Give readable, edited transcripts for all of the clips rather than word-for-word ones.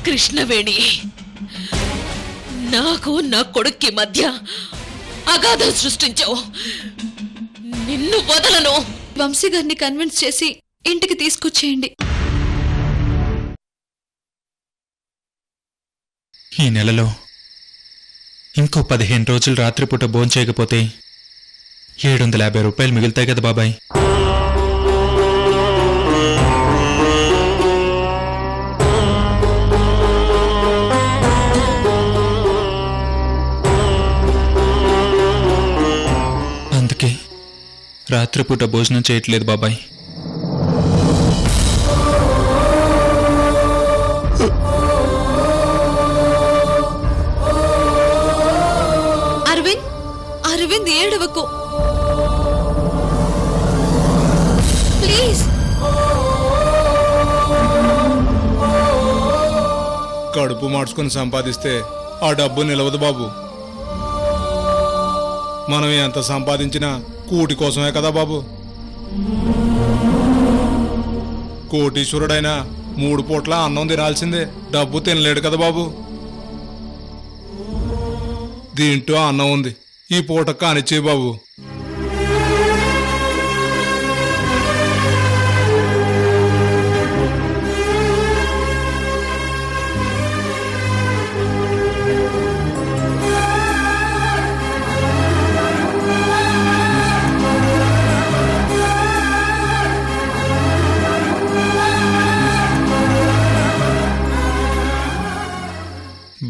కృష్ణవేణి, నాకు నా కొడుక్కి మధ్య అగాధం సృష్టించావు. నిన్ను వదలను. వంశీ గారిని కన్విన్స్ చేసి ఇంటికి తీసుకొచ్చేయండి. ఈ నెలలో ఇంకో 15 రోజులు రాత్రిపూట భోంచేయకపోతే 750 రూపాయలు మిగులుతాయి కదా బాబాయ్. అందుకే రాత్రిపూట భోజనం చేయట్లేదు బాబాయ్. అరవింద్ ఏడవకు ప్లీజ్. కడుపు మార్చుకుని సంపాదిస్తే ఆ డబ్బు నిలవదు బాబు. మనం ఎంత సంపాదించినా కూటి కోసమే కదా బాబు. కోటీశ్వరుడైనా 3 పూట్ల అన్నం తినాల్సిందే, డబ్బు తినలేడు కదా బాబు. దీంట్లో అన్నం ఉంది, ఈ పూట కానిచ్చే బాబు.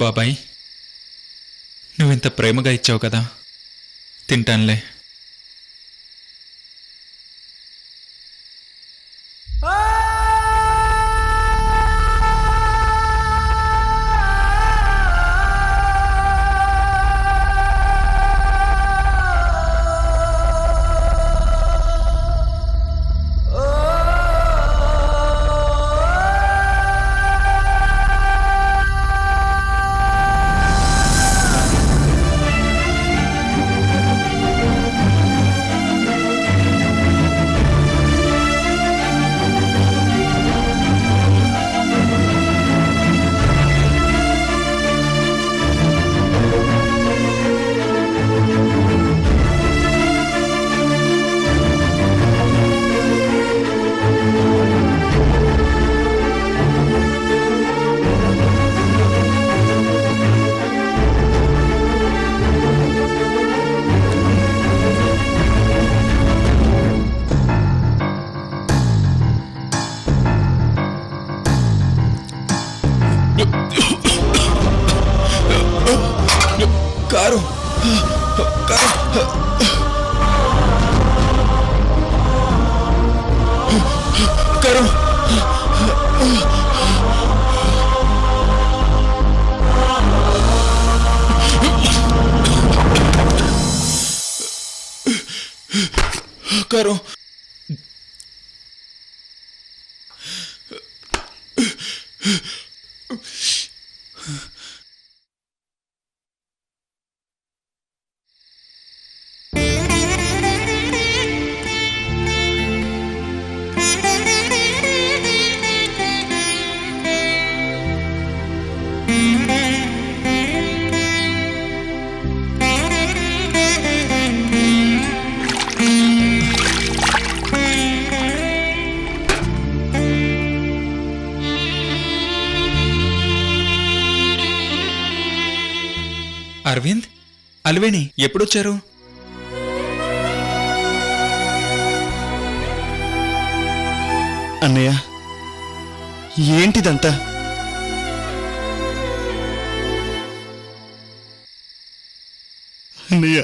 బాబాయ్, నువ్వింత ప్రేమగా ఇచ్చావు కదా, తింటానులే. Car car car Aravind, Alveni ఎప్పుడొచ్చారు? అన్నయ్య, ఏంటిదంతా? అన్నయ్య,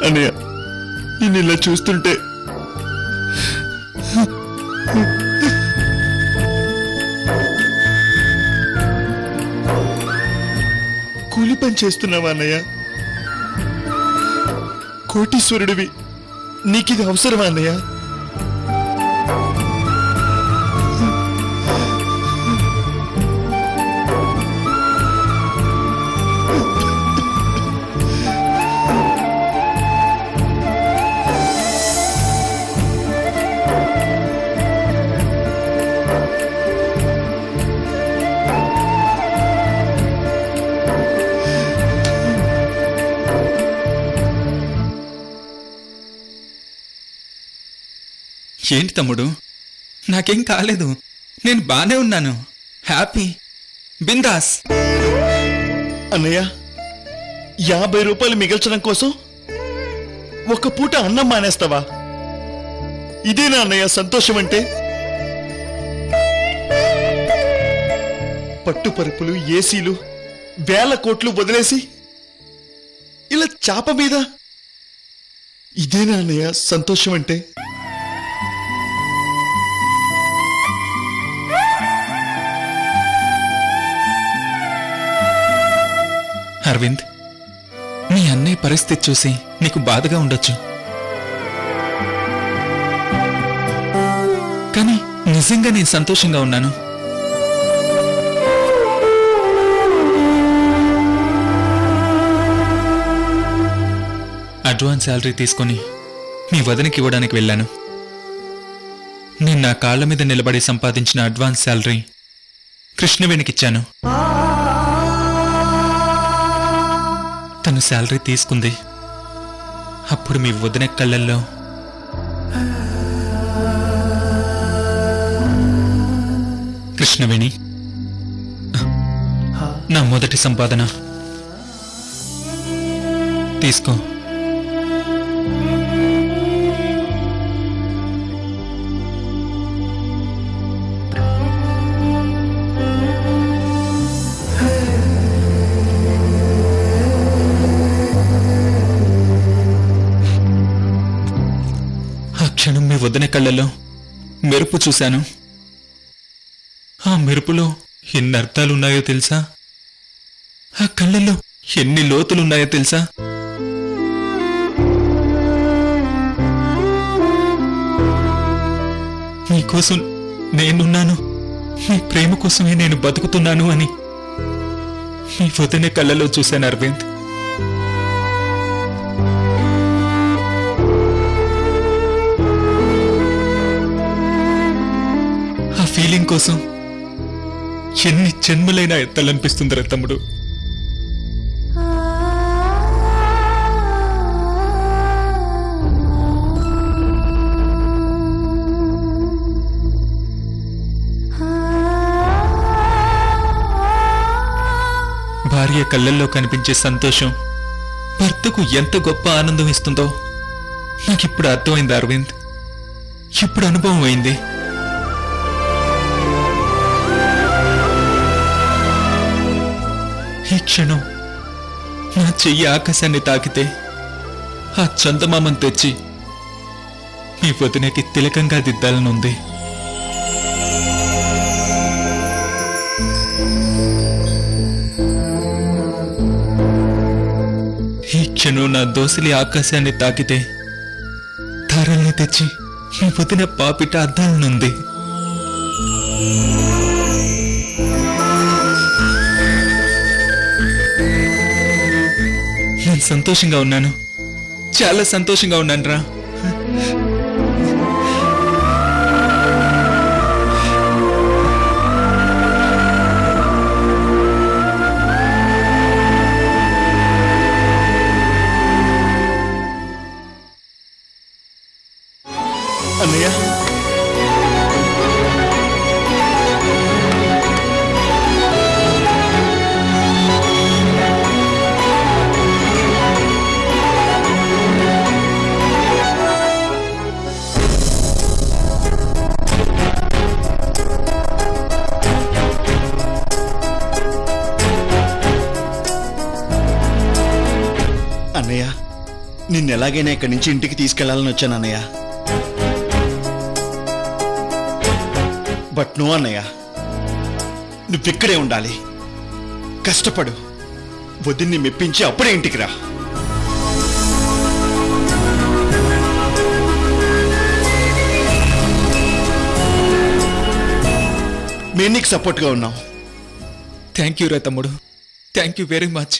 అన్నయ్య, నేను ఇలా చూస్తుంటే కూలి పని చేస్తున్నావా అన్నయ్య? కోటీశ్వరుడివి, నీకిది అవసరమా అన్నయ్య? ఏంటి తమ్ముడు, నాకేం కాలేదు, నేను బానే ఉన్నాను, హ్యాపీ, బిందాస్. అన్నయ్య 50 రూపాయలు మిగల్చడం కోసం ఒక పూట అన్నం మానేస్తావా? ఇదేనా అన్నయ్య సంతోషం అంటే? పట్టుపరుపులు, ఏసీలు, వేల కోట్లు వదిలేసి ఇలా చాప మీద, ఇదేనా అన్నయ్య సంతోషం అంటే? అరవింద్, మీ అన్నయ్య పరిస్థితి చూసి నీకు బాధగా ఉండొచ్చు, కానీ నిజంగా నేను సంతోషంగా ఉన్నాను. అడ్వాన్స్ శాలరీ తీసుకొని మీ వదినకి ఇవ్వడానికి వెళ్ళాను. నేను నా కాళ్ల మీద నిలబడి సంపాదించిన అడ్వాన్స్ శాలరీ కృష్ణవేణికిచ్చాను. తను శాలరీ తీసుకుంది. అప్పుడు మీ వదిన కళ్ళల్లో కృష్ణవేణి, నా మొదటి సంపాదన తీసుకో. క్షణం మీ వదిన కళ్ళలో మెరుపు చూశాను. ఆ మెరుపులో ఎన్ని అర్థాలున్నాయో తెలుసా? ఆ కళ్ళల్లో ఎన్ని లోతులున్నాయో తెలుసా? మీకోసం నేనున్నాను, మీ ప్రేమ కోసమే నేను బతుకుతున్నాను అని మీ వదిన కళ్ళలో చూశాను అరవింద్. ఫీలింగ్ కోసం ఎన్ని జన్మలైనా ఎత్తాలనిపిస్తుందిరా తమ్ముడు. భార్య కళ్ళల్లో కనిపించే సంతోషం భర్తకు ఎంత గొప్ప ఆనందం ఇస్తుందో నాకిప్పుడు అర్థమైంది అరవింద్, ఇప్పుడు అనుభవం అయింది. ఈ క్షణం నా చెయ్యి ఆకాశాన్ని తాకితే ఆ చందమామను తెచ్చి మీ వదినకి తిలకంగా దిద్దాలనుంది. ఈ క్షణం నా దోసిలి ఆకాశాన్ని తాకితే తారల్ని తెచ్చి మీ వదిన పాపిట అద్దాలనుంది. నేను సంతోషంగా ఉన్నాను, చాలా సంతోషంగా ఉన్నాను రా. అన్నయ్య అన్నయ్య నిన్నెలాగైనా ఇక్కడి నుంచి ఇంటికి తీసుకెళ్లాలని వచ్చాను అన్నయ్య. బట్ నువ్వు అన్నయ్య, నువ్విక్కడే ఉండాలి, కష్టపడు, వదిన్ని మెప్పించి అప్పుడే ఇంటికి రా. మేము నీకు సపోర్ట్గా ఉన్నాం. థ్యాంక్ యూ రా తమ్ముడు, థ్యాంక్ యూ వెరీ మచ్.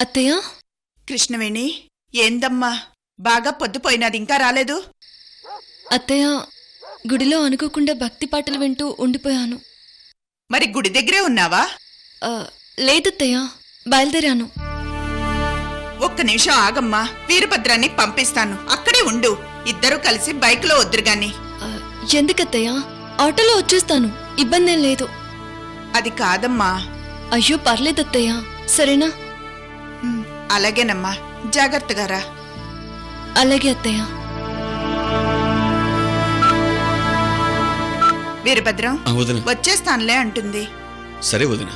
అత్తయ్య కృష్ణవేణి ఏందమ్మా బాగా పొద్దుపోయినది ఇంకా రాలేదు. అత్తయ్య గుడిలో అనుకోకుండా భక్తి పాటలు వింటూ ఉండిపోయాను. మరి గుడి దగ్గరే ఉన్నావా? లేదత్తయ్య, బయలుదేరాను. ఒక్క నిమిషం ఆగమ్మా, వీరభద్రాన్ని పంపిస్తాను, అక్కడే ఉండు. ఇద్దరూ కలిసి బైక్లో వద్దురుగాని. ఎందుకత్తయ్య? ఆటోలో వచ్చేస్తాను, ఇబ్బందేం లేదు. అది కాదమ్మా. అయ్యో పర్లేదత్తయ్య, సరేనా? అలాగేనమ్మా, జాగ్రత్తగా రా. అలాగే అత్తయ్య. వీరభద్రం వదిన. వచ్చేస్తానులే అంటుంది. సరే వదిన.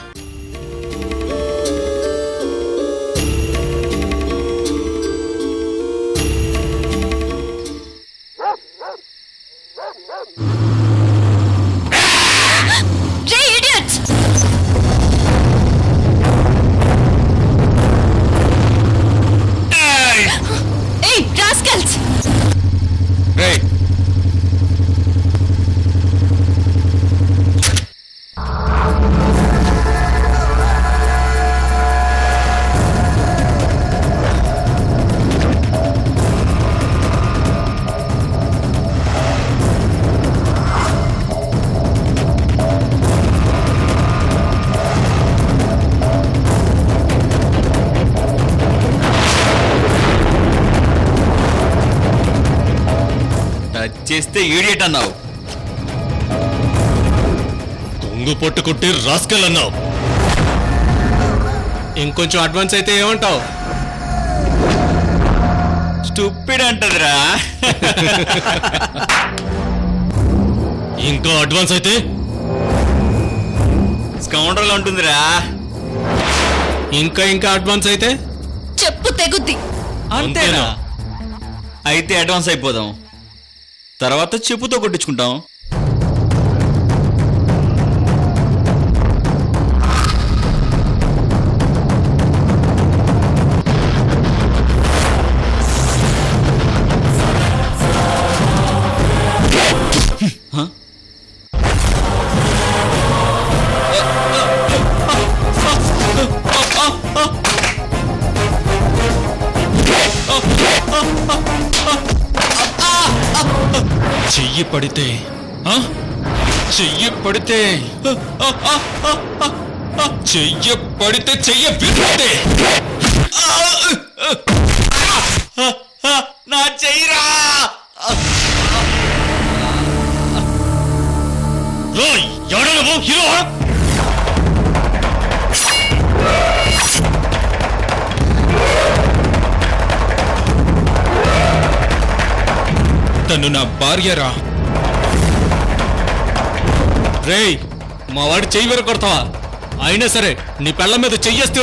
రేయ్, టచ్ చేస్తే ఈడియట్ అన్నావు. కొంగు పట్టుకుంటే రాస్కల్ అన్నావు. ఇంకొంచెం అడ్వాన్స్ అయితే ఏమంటావు? స్టూపిడ్ అంటదిరా. ఇంకా అడ్వాన్స్ అయితే స్కౌండర్లు అంటుందిరా. ఇంకా అడ్వాన్స్ అయితే చెప్పు తెగుద్ది. అంతేనా? అయితే అడ్వాన్స్ అయిపోదాం, తర్వాత చెప్పుతో కొట్టించుకుంటాం. చెయ్యి పడితే చెయ్యి పడితే చెయ్యి పడితే చెయ్యి విరిగితే నా చెయ్యిరా. ఎవడో నువ్వు హీరో? తను నా భార్యరా. రేయ్, మా వాడి చెయ్యి విరగొడతావా? అయినా సరే నీ పెళ్ళ మీద చెయ్యేస్తే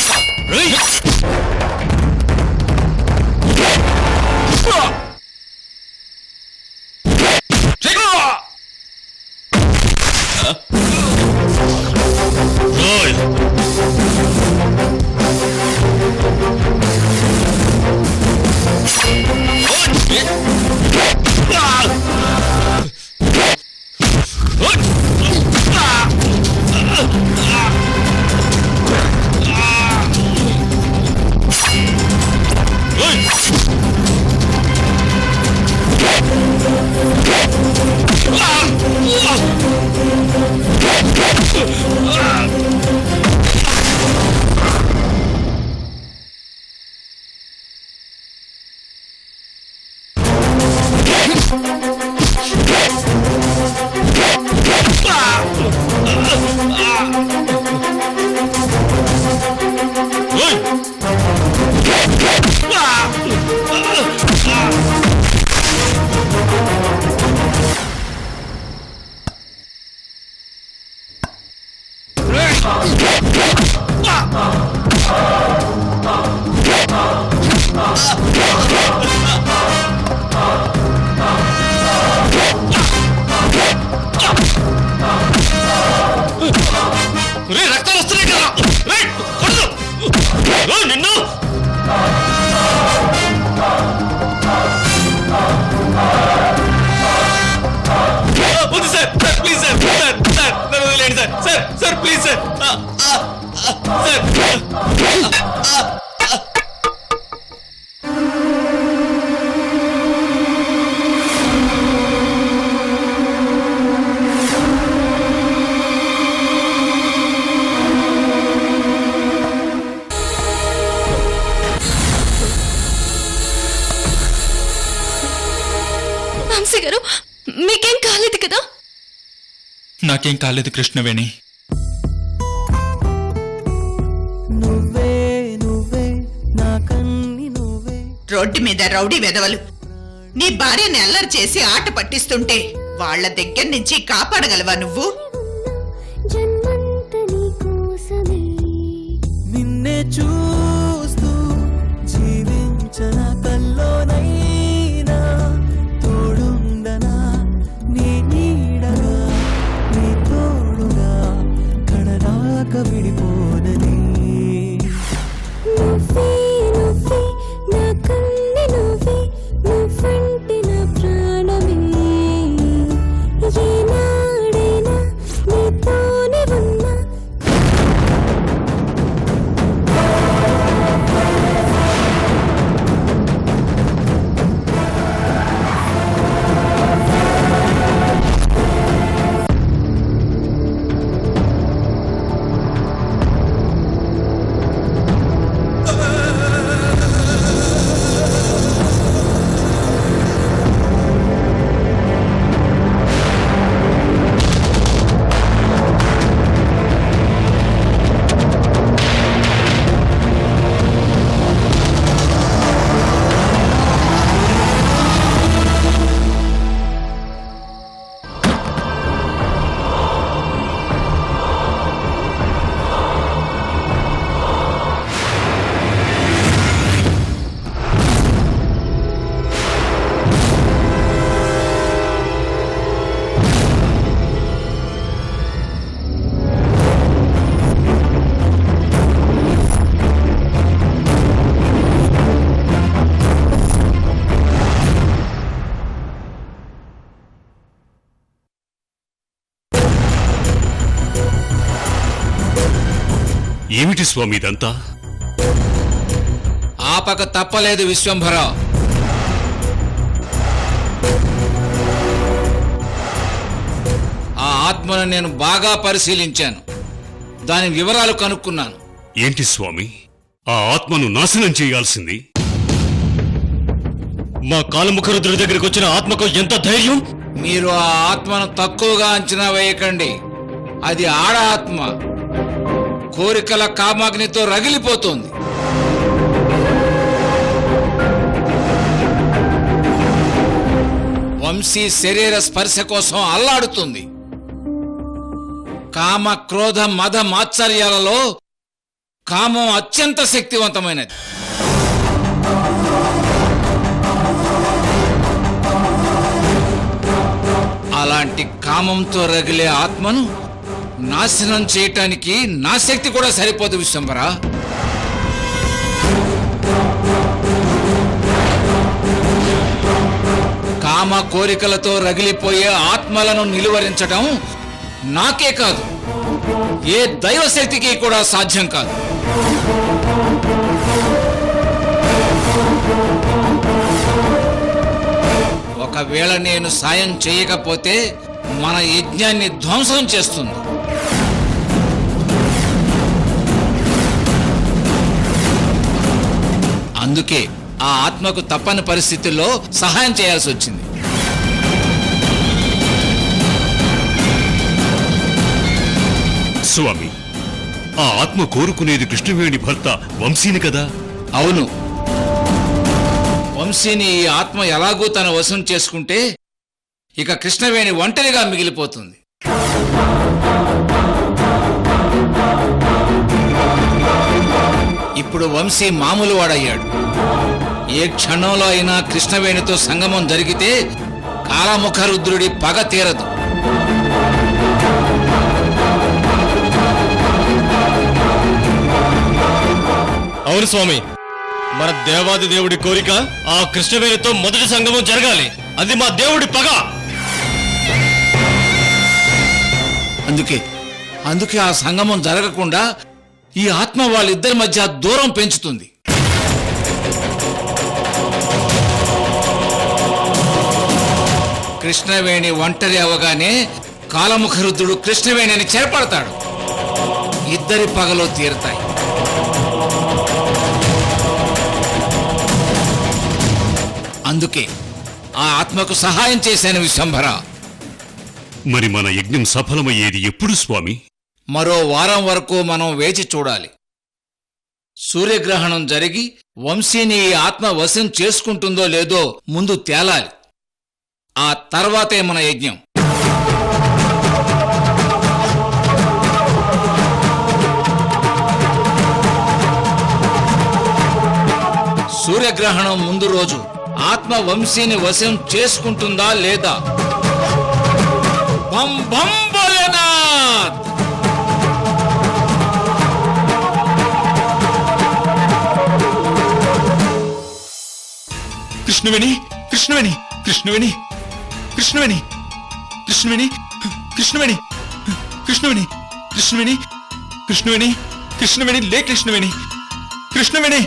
రక్తం వస్తున్నాయి కదా, నిన్ను వద్దు sir, please sir, sir sir నన్ను వదిలేండి sir, sir sir please sir, sir నాకేం కాలేదు కృష్ణవేణి. రోడ్డు మీద రౌడీ వెధవలు నీ భార్యని అల్లరి చేసి ఆట పట్టిస్తుంటే వాళ్ళ దగ్గర నుంచి కాపాడగలవా నువ్వు? నిన్నే చూస్తూ జీవించన కల్లోనైనా తోడుండనా నీ నీడగా నీ తోడుగా కడదాక విడిపోనని. ఏమిటి స్వామి ఇదంతా? ఆపక తప్పలేదు విశ్వంభర. ఆ ఆత్మను నేను బాగా పరిశీలించాను, దాని వివరాలు కనుక్కున్నాను. ఏంటి స్వామి, ఆ ఆత్మను నాశనం చేయాల్సింది? మా కాలముఖరుద్రుడి దగ్గరికి వచ్చిన ఆత్మకు ఎంత ధైర్యం! మీరు ఆ ఆత్మను తక్కువగా అంచనా వేయకండి. అది ఆడ ఆత్మ, కోరికల కామాగ్నితో రగిలిపోతోంది. వంశీ శరీర స్పర్శ కోసం అల్లాడుతుంది. కామ క్రోధ మద మాత్సర్యాలలో కామం అత్యంత శక్తివంతమైనది. అలాంటి కామంతో రగిలే ఆత్మను నాశనం చేయటానికి నా శక్తి కూడా సరిపోదు విశ్వంభర. కామ కోరికలతో రగిలిపోయే ఆత్మలను నిలువరించడం నాకే కాదు, ఏ దైవశక్తికి కూడా సాధ్యం కాదు. ఒకవేళ నేను సాయం చేయకపోతే మన యజ్ఞాన్ని ధ్వంసం చేస్తుంది. అందుకే ఆ ఆత్మకు తప్పని పరిస్థితుల్లో సహాయం చేయాల్సి వచ్చింది. స్వామి, ఆ ఆత్మ కోరుకునేది కృష్ణవేణి భర్త వంశీని కదా? అవును, వంశీని ఈ ఆత్మ ఎలాగూ తన వశం చేసుకుంటే ఇక కృష్ణవేణి ఒంటరిగా మిగిలిపోతుంది. ఇప్పుడు వంశీ మామూలు వాడయ్యాడు. ఏ క్షణంలో అయినా కృష్ణవేణితో సంగమం జరిగితే కాలముఖ రుద్రుడి పగ తీరదు. అవును స్వామి, మన దేవాది దేవుడి కోరిక ఆ కృష్ణవేణితో మొదటి సంగమం జరగాలి. అది మా దేవుడి పగ. అందుకే ఆ సంగమం జరగకుండా ఈ ఆత్మ వాళ్ళిద్దరి మధ్య దూరం పెంచుతుంది. కృష్ణవేణి ఒంటరి అవగానే కాలముఖ రుద్రుడు కృష్ణవేణిని చేపడతాడు. ఇద్దరి పగలో తీరుతాయి. అందుకే ఆ ఆత్మకు సహాయం చేశాను విశ్వంభర. మరి మన యజ్ఞం సఫలమయ్యేది ఎప్పుడు స్వామి? మరో వారం వరకు మనం వేచి చూడాలి. సూర్యగ్రహణం జరిగి వంశీని ఈ ఆత్మ వశం చేసుకుంటుందో లేదో ముందు తేలాలి. ఆ తర్వాతే మన యజ్ఞం. సూర్యగ్రహణం ముందు రోజు ఆత్మ వంశీని వశం చేసుకుంటుందా లేదా? బం బం భోలేనాథ్! కృష్ణవేణి కృష్ణవేణి కృష్ణవేణి కృష్ణవేణి కృష్ణవేణి కృష్ణవేణి కృష్ణవేణి కృష్ణవేణి కృష్ణవేణి కృష్ణవేణి లే కృష్ణవేణి కృష్ణవేణి